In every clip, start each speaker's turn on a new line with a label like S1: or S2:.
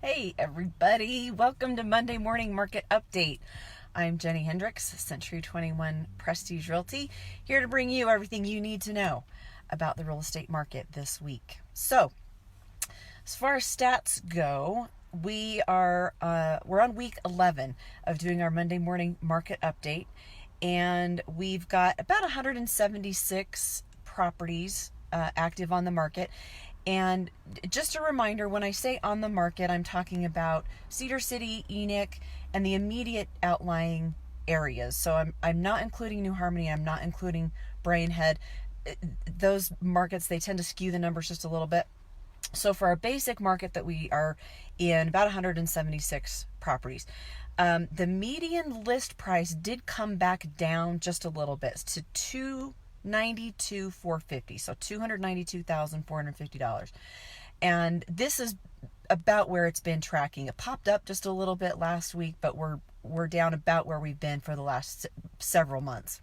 S1: Hey everybody, welcome to Monday Morning Market Update. I'm Jennie Hendricks, Century 21 Prestige Realty, here to bring you everything you need to know about the real estate market this week. So, as far as stats go, we're on week 11 of doing our Monday Morning Market Update, and we've got about 176 properties active on the market. And just a reminder, when I say on the market, I'm talking about Cedar City, Enoch, and the immediate outlying areas. So I'm not including New Harmony, I'm not including Brian Head. Those markets, they tend to skew the numbers just a little bit. So for our basic market that we are in, about 176 properties. The median list price did come back down just a little bit to $292,450, so $292,450. And this is about where it's been tracking. It popped up just a little bit last week, but we're down about where we've been for the last several months.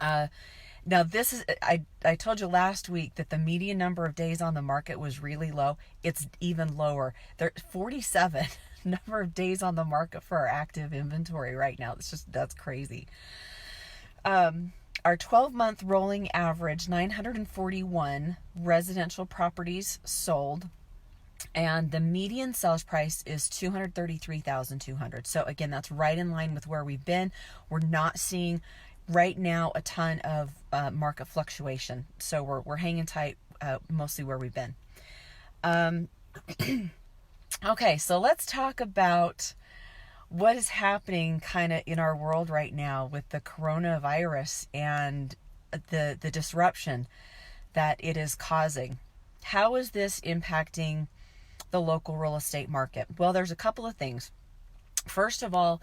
S1: Now this is, I told you last week that the median number of days on the market was really low. It's even lower. There's 47 number of days on the market for our active inventory right now. That's crazy. Our 12-month rolling average, 941 residential properties sold, and the median sales price is $233,200. So again, that's right in line with where we've been. We're not seeing right now a ton of market fluctuation, so we're hanging tight, mostly where we've been. Okay, so let's talk about what is happening kind of in our world right now with the coronavirus and the disruption that it is causing. How is this impacting the local real estate market? Well, there's a couple of things. First of all,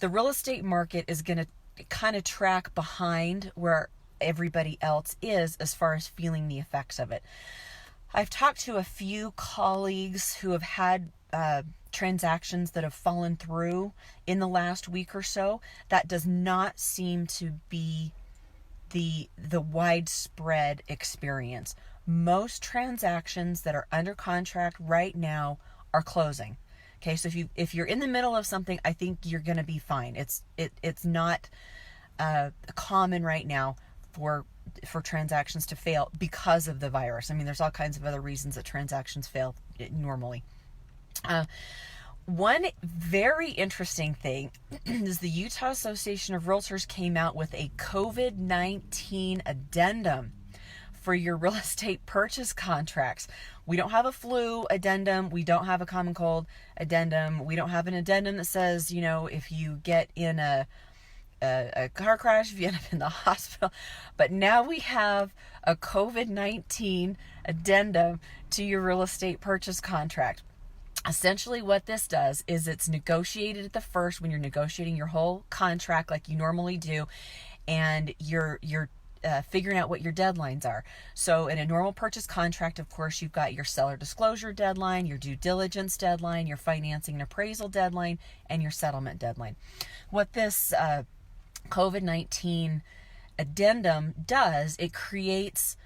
S1: the real estate market is going to kind of track behind where everybody else is as far as feeling the effects of it. I've talked to a few colleagues who have had transactions that have fallen through in the last week or so. That does not seem to be the widespread experience. Most transactions that are under contract right now are closing. Okay, so if you're in the middle of something, I think you're going to be fine. It's not common right now for transactions to fail because of the virus. I mean, there's all kinds of other reasons that transactions fail normally. One very interesting thing is the Utah Association of Realtors came out with a COVID-19 addendum for your real estate purchase contracts. We don't have a flu addendum. We don't have a common cold addendum. We don't have an addendum that says, if you get in a car crash, if you end up in the hospital. But now we have a COVID-19 addendum to your real estate purchase contract. Essentially what this does is it's negotiated at the first when you're negotiating your whole contract like you normally do, and you're figuring out what your deadlines are. So in a normal purchase contract, of course, you've got your seller disclosure deadline, your due diligence deadline, your financing and appraisal deadline, and your settlement deadline. What this COVID-19 addendum does, it creates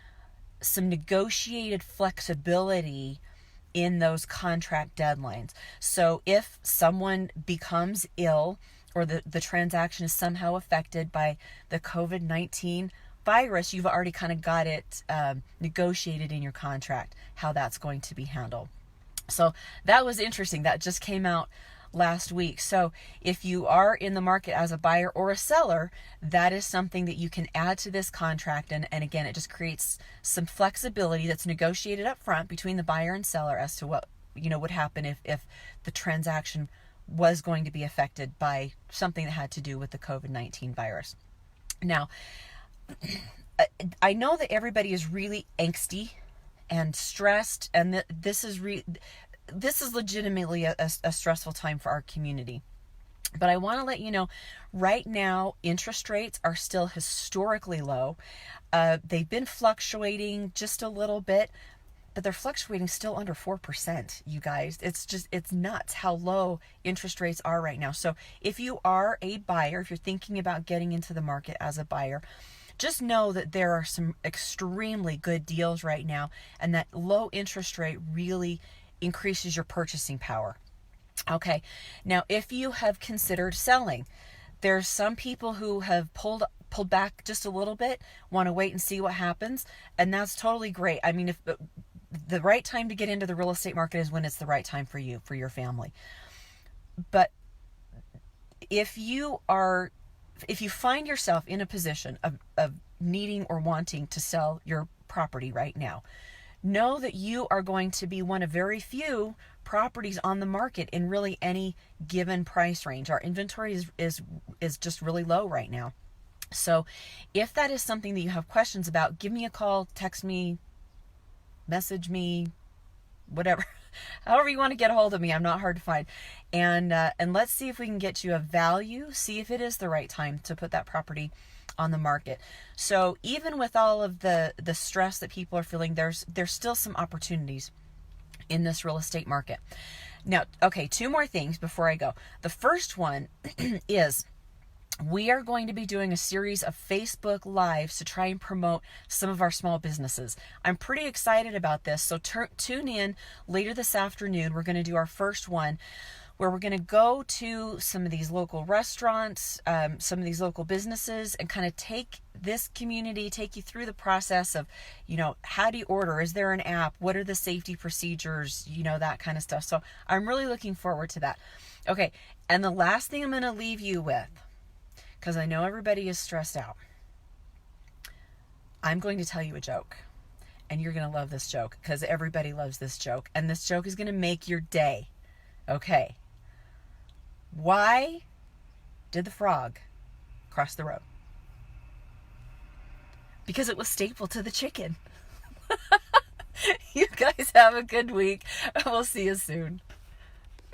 S1: some negotiated flexibility in those contract deadlines. So if someone becomes ill or the transaction is somehow affected by the COVID-19 virus, you've already kind of got it negotiated in your contract, how that's going to be handled. So that was interesting. That just came out last week. So if you are in the market as a buyer or a seller, that is something that you can add to this contract. And again, it just creates some flexibility that's negotiated up front between the buyer and seller as to what would happen if the transaction was going to be affected by something that had to do with the COVID-19 virus. Now, I know that everybody is really angsty and stressed, and this is legitimately a stressful time for our community. But I want to let you know, right now, interest rates are still historically low. They've been fluctuating just a little bit, but they're fluctuating still under 4%, you guys. It's nuts how low interest rates are right now. So if you are a buyer, if you're thinking about getting into the market as a buyer, just know that there are some extremely good deals right now, and that low interest rate really increases your purchasing power. Okay. Now, if you have considered selling, there's some people who have pulled back just a little bit, want to wait and see what happens, and that's totally great. I mean, if the right time to get into the real estate market is when it's the right time for you, for your family. But if you find yourself in a position of needing or wanting to sell your property right now, know that you are going to be one of very few properties on the market in really any given price range. Our inventory is just really low right now. So if that is something that you have questions about, give me a call, text me, message me, whatever. However you want to get a hold of me, I'm not hard to find. And let's see if we can get you a value, see if it is the right time to put that property on the market. So even with all of the stress that people are feeling, there's still some opportunities in this real estate market. Now, okay, 2 more things before I go. The first one is we are going to be doing a series of Facebook Lives to try and promote some of our small businesses. I'm pretty excited about this, so tune in later this afternoon. We're going to do our first one where we're going to go to some of these local restaurants, some of these local businesses, and kind of take this community, take you through the process of, how do you order? Is there an app? What are the safety procedures? That kind of stuff. So I'm really looking forward to that. Okay, and the last thing I'm going to leave you with, because I know everybody is stressed out, I'm going to tell you a joke. And you're going to love this joke because everybody loves this joke. And this joke is going to make your day. Okay. Why did the frog cross the road? Because it was staple to the chicken. You guys have a good week. We'll see you soon.